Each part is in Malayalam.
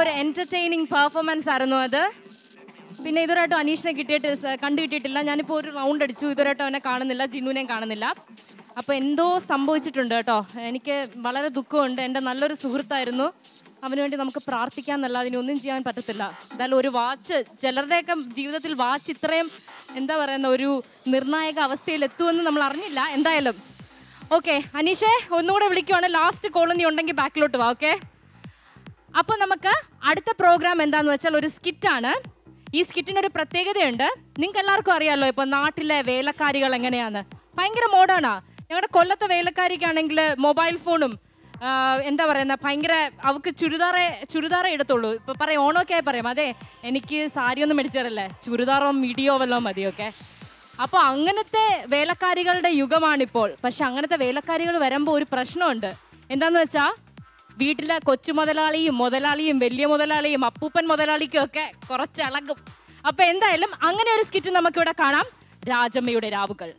ഒരു എന്റർടൈനിങ് പെർഫോമൻസ് ആയിരുന്നു അത്. പിന്നെ ഇതുവരെയായിട്ടും അനീഷിനെ കണ്ടുകിട്ടിയിട്ടില്ല. ഞാനിപ്പോൾ ഒരു റൗണ്ട് അടിച്ചു, ഇതുവരെയായിട്ടും അവനെ കാണുന്നില്ല, ജിന്നുവിനെയും കാണുന്നില്ല. അപ്പോൾ എന്തോ സംഭവിച്ചിട്ടുണ്ട് കേട്ടോ. എനിക്ക് വളരെ ദുഃഖമുണ്ട്. എൻ്റെ നല്ലൊരു സുഹൃത്തായിരുന്നു. അവന് വേണ്ടി നമുക്ക് പ്രാർത്ഥിക്കാൻ എന്നല്ലാതെ ഇനിയൊന്നും ചെയ്യാൻ പറ്റത്തില്ല. എന്തായാലും ഒരു വാച്ച്, ചിലരുടെയൊക്കെ ജീവിതത്തിൽ വാച്ച് ഇത്രയും എന്താ പറയുന്ന ഒരു നിർണായക അവസ്ഥയിൽ എത്തുമെന്ന് നമ്മൾ അറിഞ്ഞില്ല. എന്തായാലും ഓക്കെ അനീഷേ, ഒന്നുകൂടെ വിളിക്കുവാണ്. ലാസ്റ്റ് കോൾ നീ ഉണ്ടെങ്കിൽ ബാക്കിലോട്ട് വാ. ഓക്കെ, അപ്പോൾ നമുക്ക് അടുത്ത പ്രോഗ്രാം എന്താണെന്ന് വെച്ചാൽ ഒരു സ്കിറ്റാണ്. ഈ സ്കിറ്റിനൊരു പ്രത്യേകതയുണ്ട്. നിങ്ങൾക്ക് എല്ലാവർക്കും അറിയാമല്ലോ ഇപ്പോൾ നാട്ടിലെ വേലക്കാരികൾ എങ്ങനെയാണ്, ഭയങ്കര മോഡേണാ. ഞങ്ങളുടെ കൊല്ലത്തെ വേലക്കാരിക്കാണെങ്കിൽ മൊബൈൽ ഫോണും എന്താ പറയുന്ന ഭയങ്കര, അവൾക്ക് ചുരിദാറേ എടുത്തുള്ളൂ. ഇപ്പോൾ പറയും ഓണമൊക്കെ ആയി പറയും, അതെ എനിക്ക് സാരിയൊന്നും മേടിച്ചാറല്ലേ, ചുരിദാറോ മിഡിയോ വല്ലതും മതി. ഓക്കെ, അപ്പോൾ അങ്ങനത്തെ വേലക്കാരികളുടെ യുഗമാണിപ്പോൾ. പക്ഷെ അങ്ങനത്തെ വേലക്കാരികൾ വരുമ്പോൾ ഒരു പ്രശ്നമുണ്ട്. എന്താന്ന് വെച്ചാൽ വീട്ടിലെ കൊച്ചു മുതലാളിയും വലിയ മുതലാളിയും അപ്പൂപ്പൻ മുതലാളിക്കും ഒക്കെ കുറച്ച് ഇളകും. അപ്പോൾ എന്തായാലും അങ്ങനെ ഒരു സ്കിറ്റ് നമുക്കിവിടെ കാണാം. രാജമ്മയുടെ രാവുകൾ.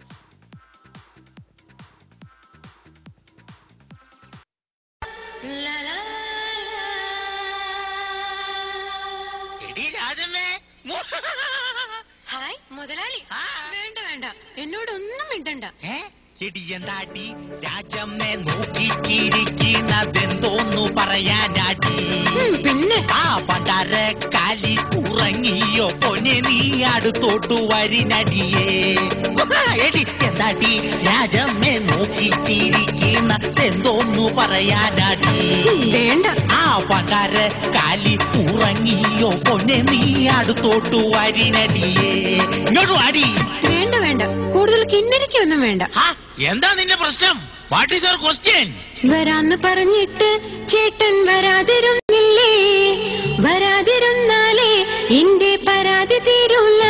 ഹായ് മുതലാളി. വേണ്ട വേണ്ട, എന്നോടൊന്നും മിണ്ടണ്ട. ചെടിയന്താട്ടി രാജമ്മെ നോക്കി ചിരിക്കുന്നതെന്തോന്നു പറയാനാട്ടി. പിന്നെ ആ പണ്ടാര കാലി ഉറങ്ങിയോ പൊന്നെ നീ അടുത്തോട്ടു വരിനടിയേ. എടി എന്താട്ടി രാജമ്മെ നോക്കി ചിരിക്കുന്നതെന്തോന്നു പറയാനാട്ടി. വേണ്ട. ആ പണ്ടാര കാലി ഉറങ്ങിയോ പൊന്നെ നീ അടുത്തോട്ടു വരിനടിയേ. ഇങ്ങോട്ട് വാടി. വേണ്ട വേണ്ട, കൂടുതൽ കിന്നരിക്കൊന്നും വേണ്ട. എന്താ നിന്റെ പ്രശ്നം? What is your question? വരാന്ന് പറഞ്ഞിട്ട് ചേട്ടൻ വരാതിരുന്നില്ലേ? വരാതിരുന്നാലേ എന്റെ പരാതി തീരൂല.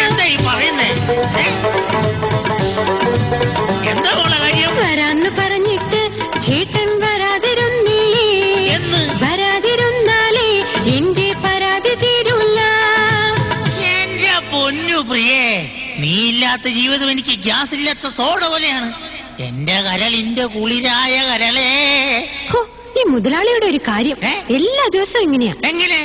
എന്താ ഈ പറയുന്നേ? എന്താ മോളെ കാര്യം? വരാന്ന് പറഞ്ഞിട്ട് ചേട്ടൻ വരാതിരുന്നില്ലേ? വരാതിരുന്നാലേ എന്റെ പരാതി തീരൂല. എന്റെ പൊന്നു പ്രിയേ, നീ ഇല്ലാത്ത ജീവിതം എനിക്ക് ഗ്യാസ് ഇല്ലാത്ത സോഡ പോലെയാണ്. എന്റെ കരളിന്റെ കുളിരായ കരളേ. ഈ മുതലാളിയുടെ ഒരു കാര്യം എല്ലാ ദിവസവും ഇങ്ങനെയാ. എങ്ങനെ?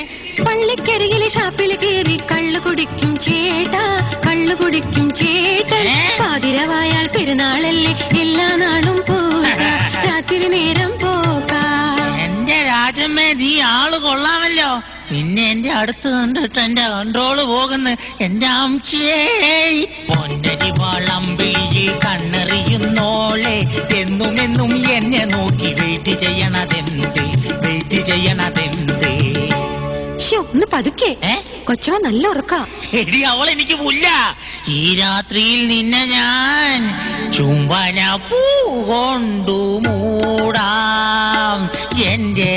പള്ളിക്കരികിലെ ഷാപ്പിൽ കയറി കള്ളു കുടിക്കും ചേട്ടാ, കള്ളു കുടിക്കും ചേട്ടൻ. പാതിരവായാൽ പെരുന്നാളല്ലേ, എല്ലാ നാളും പൂജ, രാത്രി നേരം പോകാ. എന്റെ രാജമ്മേ, നീ ആള് കൊള്ളാമല്ലോ. പിന്നെ എന്റെ അടുത്ത് കണ്ടിട്ട് എന്റെ കൺട്രോള് പോകുന്നു. എന്റെ അംശേ പൊന്നരി വളമ്പിളിയിൽ കണ്ണെറിയുന്നോളെ, എന്നും എന്നും എന്നെ നോക്കി വെയിറ്റ് ചെയ്യണതെന്ത്? ഒന്ന് പതുക്കെ, കൊച്ചവൻ നല്ല ഉറക്കാ. എടി അവൾ എനിക്ക് പുല്ല. ഈ രാത്രിയിൽ നിന്നെ ഞാൻ ചുംബന പൂ കൊണ്ടു മൂടാം. എന്റെ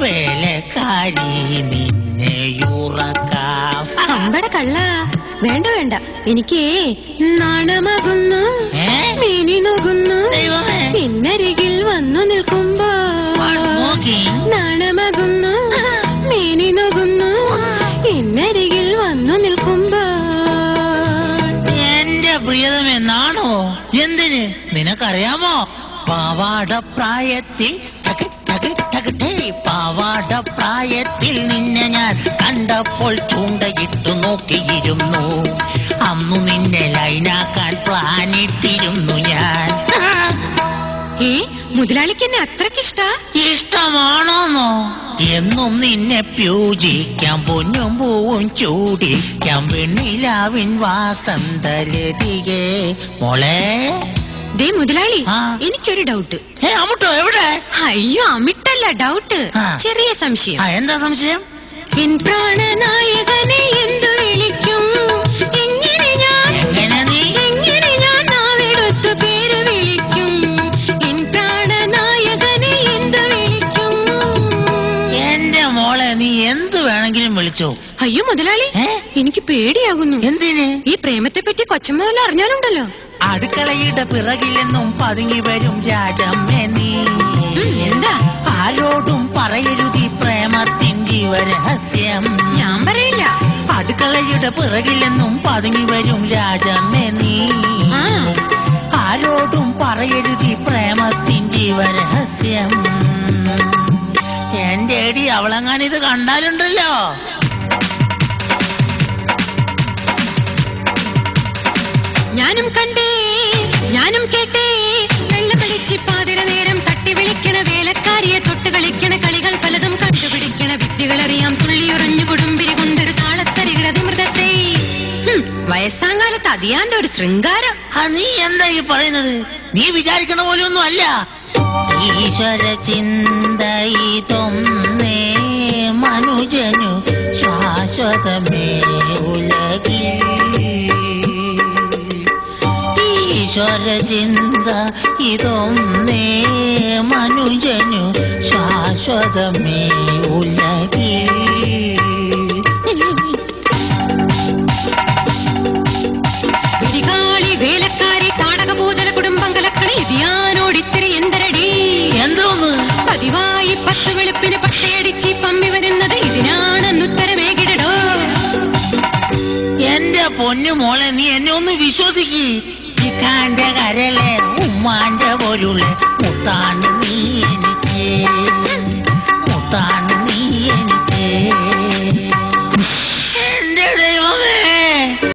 വേലക്കാരി നിന്നെയുറക്കാം. അമ്പട കള്ള. വേണ്ട വേണ്ട, എനിക്ക് നാണമാകുന്നു, മേനി നോക്കുന്നു. പിന്നരികിൽ വന്നു നിൽക്കുമ്പോ നാണമാകുന്നു, മേനി നോക്കുന്നു. പിന്നരികിൽ വന്നു നിൽക്കുമ്പോ. എന്റെ പ്രിയതമെന്നാണോ? എന്തിന്? നിനക്കറിയാമോ? പാവാട പ്രായത്തിൽ നിന്നെ ഞാൻ കണ്ടപ്പോൾ ചൂണ്ടയിട്ടു നോക്കിയിരുന്നു. അന്നു നിന്നെ ലൈനാക്കാൻ പ്ലാനിട്ടിരുന്നു ഞാൻ. മുതലാളിക്ക് എന്നെ അത്രക്കിഷ്ട? ഇഷ്ടമാണോന്നോ? എന്നും നിന്നെ പൂജിക്കാം, പൊന്നും പൂവും ചൂടിക്കാം, വെണ്ണിലാവിൻ വാസന്തലതികേ. മോളെ ദേ മുതലാളി, എനിക്കൊരു ഡൗട്ട്. അമിട്ടോ? എവിടെ? അയ്യോ അമിട്ടല്ല, ഡൗട്ട്, ചെറിയ സംശയം. എന്താ സംശയം? എൻ പ്രാണനായകനെ എന്തു വിളിക്കും? എങ്ങനെ ഞാൻ നാവെടുത്ത് പേര് വിളിക്കും? എൻ പ്രാണനായകനെ എന്തു വിളിക്കും? എന്റെ മോളെ, നീ എന്ത് വേണമെങ്കിലും വിളിച്ചോ. അയ്യോ മുതലാളി, എനിക്ക് പേടിയാകുന്നു. എന്തിന്? ഈ പ്രേമത്തെ പറ്റി കൊച്ചമ്മ അറിഞ്ഞാലുണ്ടല്ലോ. അടുക്കളയുടെ പിറകിലെന്നും പതുങ്ങി വരും രാജമ്മേ നീ. എന്താ? ആരോടും പറയരുതി പ്രേമത്തിൻ ജീവരഹസ്യം. ഞാൻ പറയില്ല. അടുക്കളയുടെ പിറകിലെന്നും പതുങ്ങി വരും രാജമ്മേ നീ. ആരോടും പറയരുതി പ്രേമത്തിൻ ജീവരഹസ്യം. എന്റെ എടി അവളെങ്ങാൻ ഇത് കണ്ടാലുണ്ടല്ലോ. ഞാനും കണ്ടേ ഞാനും കേട്ടേ വെള്ള കളിച്ച് പാതിര നേരം തട്ടി വിളിക്കണ വേലക്കാരിയെ തൊട്ട് കളിക്കണ കളികൾ പലതും കണ്ടുപിടിക്കണ വിദ്യകളറിയാം തുള്ളിയുറഞ്ഞു കുടുംബിരി കൊണ്ടൊരു താളത്തരികിട മൃതത്തെ. വയസ്സാങ്കാലത്ത് അതിയാന്റെ ഒരു ശൃംഗാരം. നീ എന്താ ഈ പറയുന്നത്? നീ വിചാരിക്കണ പോലെയൊന്നും അല്ല. ഈശ്വര ചിന്തയിതൊന്നേ മനുജനു ശാശ്വതമേ ഉലകിൽ. ഈശ്വര ചിന്ത ഇതൊന്നേ മനുജനു ശാശ്വതമേ ഉലകിൽ. വേലക്കാരി താടകഭൂതല കുടുംബം കലക്കളി ഇതിയാനോടിത്തിരി എന്തരടി. എന്തോന്ന് പതിവായി 10 വെളുപ്പിന് പട്ടയടിച്ച് പമ്മി വരുന്നത് ഇതിനാണെന്നുത്തരമേകിടോ. എന്റെ പൊന്നു മോളെ, നീ എന്നെ ഒന്ന് വിശ്വസിക്ക്. ഇക്കാന്റെ കരളെ ഉമ്മാന്റെ പോലുള്ള മുത്താണ്ട്